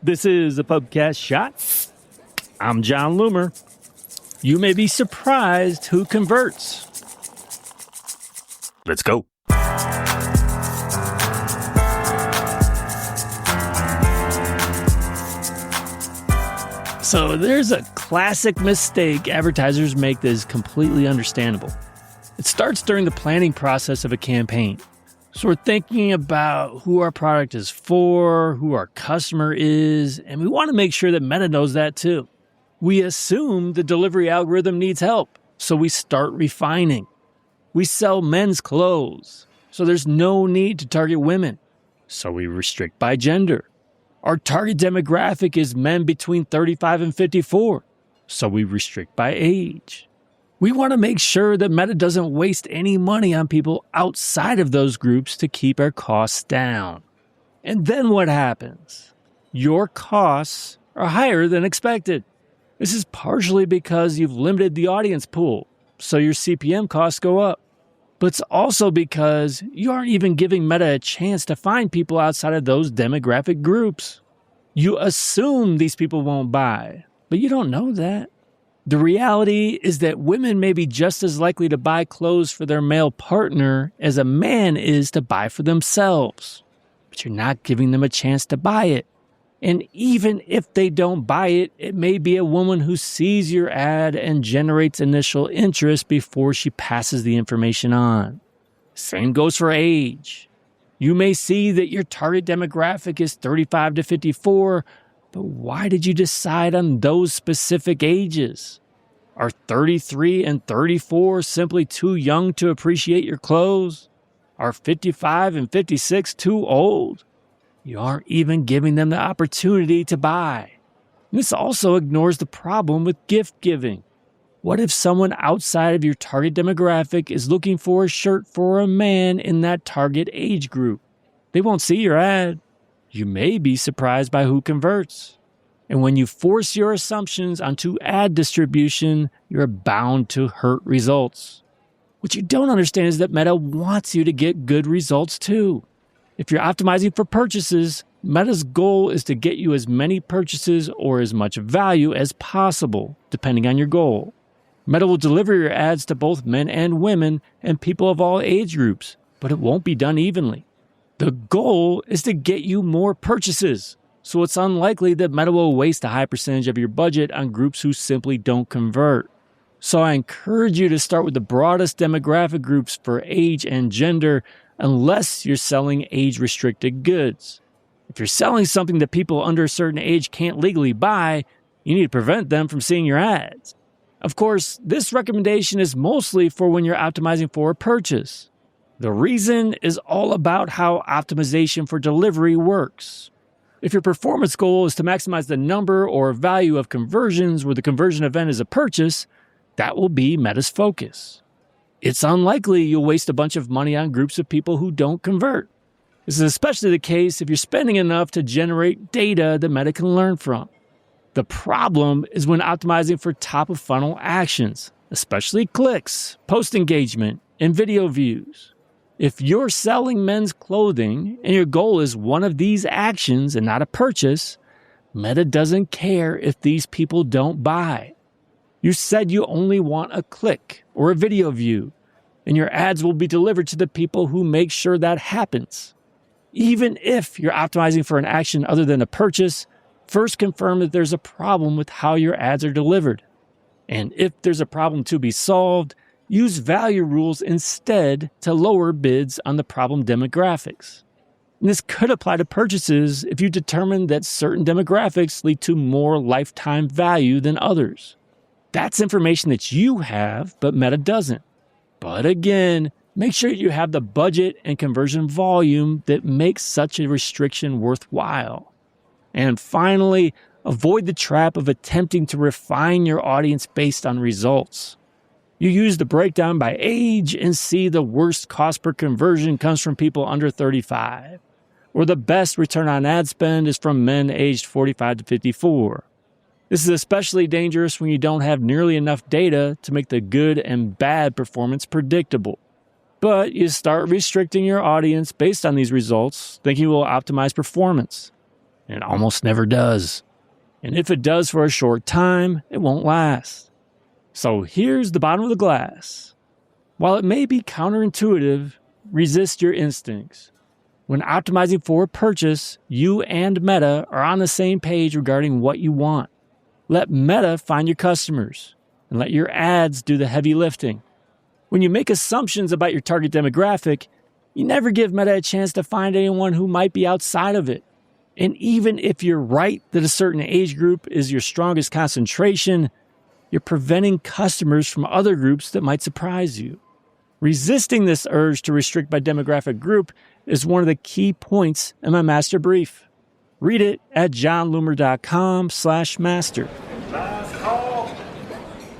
This is a Pubcast Shot. I'm John Loomer. You may be surprised who converts. Let's go. So there's a classic mistake advertisers make that is completely understandable. It starts during the planning process of a campaign. So we're thinking about who our product is for, who our customer is, and we want to make sure that Meta knows that too. We assume the delivery algorithm needs help, so we start refining. We sell men's clothes, so there's no need to target women, so we restrict by gender. Our target demographic is men between 35 and 54, so we restrict by age. We want to make sure that Meta doesn't waste any money on people outside of those groups to keep our costs down. And then what happens? Your costs are higher than expected. This is partially because you've limited the audience pool, so your CPM costs go up. But it's also because you aren't even giving Meta a chance to find people outside of those demographic groups. You assume these people won't buy, but you don't know that. The reality is that women may be just as likely to buy clothes for their male partner as a man is to buy for themselves. But you're not giving them a chance to buy it. And even if they don't buy it, it may be a woman who sees your ad and generates initial interest before she passes the information on. Same goes for age. You may see that your target demographic is 35 to 54, but why did you decide on those specific ages? Are 33 and 34 simply too young to appreciate your clothes? Are 55 and 56 too old? You aren't even giving them the opportunity to buy. This also ignores the problem with gift giving. What if someone outside of your target demographic is looking for a shirt for a man in that target age group? They won't see your ad. You may be surprised by who converts. And when you force your assumptions onto ad distribution, you're bound to hurt results. What you don't understand is that Meta wants you to get good results too. If you're optimizing for purchases, Meta's goal is to get you as many purchases or as much value as possible, depending on your goal. Meta will deliver your ads to both men and women and people of all age groups, but it won't be done evenly. The goal is to get you more purchases, so it's unlikely that Meta will waste a high percentage of your budget on groups who simply don't convert. So I encourage you to start with the broadest demographic groups for age and gender, unless you're selling age-restricted goods. If you're selling something that people under a certain age can't legally buy, you need to prevent them from seeing your ads. Of course, this recommendation is mostly for when you're optimizing for a purchase. The reason is all about how optimization for delivery works. If your performance goal is to maximize the number or value of conversions where the conversion event is a purchase, that will be Meta's focus. It's unlikely you'll waste a bunch of money on groups of people who don't convert. This is especially the case if you're spending enough to generate data that Meta can learn from. The problem is when optimizing for top-of-funnel actions, especially clicks, post engagement, and video views. If you're selling men's clothing and your goal is one of these actions and not a purchase, Meta doesn't care if these people don't buy. You said you only want a click or a video view, and your ads will be delivered to the people who make sure that happens. Even if you're optimizing for an action other than a purchase, first confirm that there's a problem with how your ads are delivered. And if there's a problem to be solved, use value rules instead to lower bids on the problem demographics. And this could apply to purchases if you determine that certain demographics lead to more lifetime value than others. That's information that you have, but Meta doesn't. But again, make sure you have the budget and conversion volume that makes such a restriction worthwhile. And finally, avoid the trap of attempting to refine your audience based on results. You use the breakdown by age and see the worst cost per conversion comes from people under 35, or the best return on ad spend is from men aged 45 to 54. This is especially dangerous when you don't have nearly enough data to make the good and bad performance predictable. But you start restricting your audience based on these results, thinking you will optimize performance. and it almost never does. And if it does for a short time, it won't last. So here's the bottom of the glass. While it may be counterintuitive, resist your instincts. When optimizing for a purchase, you and Meta are on the same page regarding what you want. Let Meta find your customers, and let your ads do the heavy lifting. When you make assumptions about your target demographic, you never give Meta a chance to find anyone who might be outside of it. And even if you're right that a certain age group is your strongest concentration, you're preventing customers from other groups that might surprise you. Resisting this urge to restrict by demographic group is one of the key points in my master brief. Read it at johnloomer.com/master.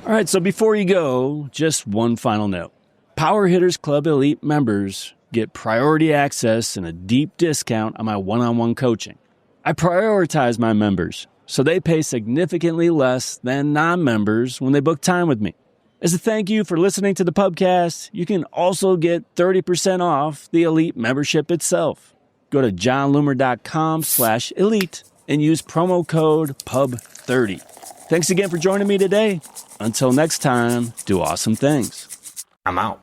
All right, so before you go, just one final note. Power Hitters Club Elite members get priority access and a deep discount on my one-on-one coaching. I prioritize my members, so they pay significantly less than non-members when they book time with me. As a thank you for listening to the pubcast, you can also get 30% off the Elite membership itself. Go to johnloomer.com/elite and use promo code PUB30. Thanks again for joining me today. Until next time, do awesome things. I'm out.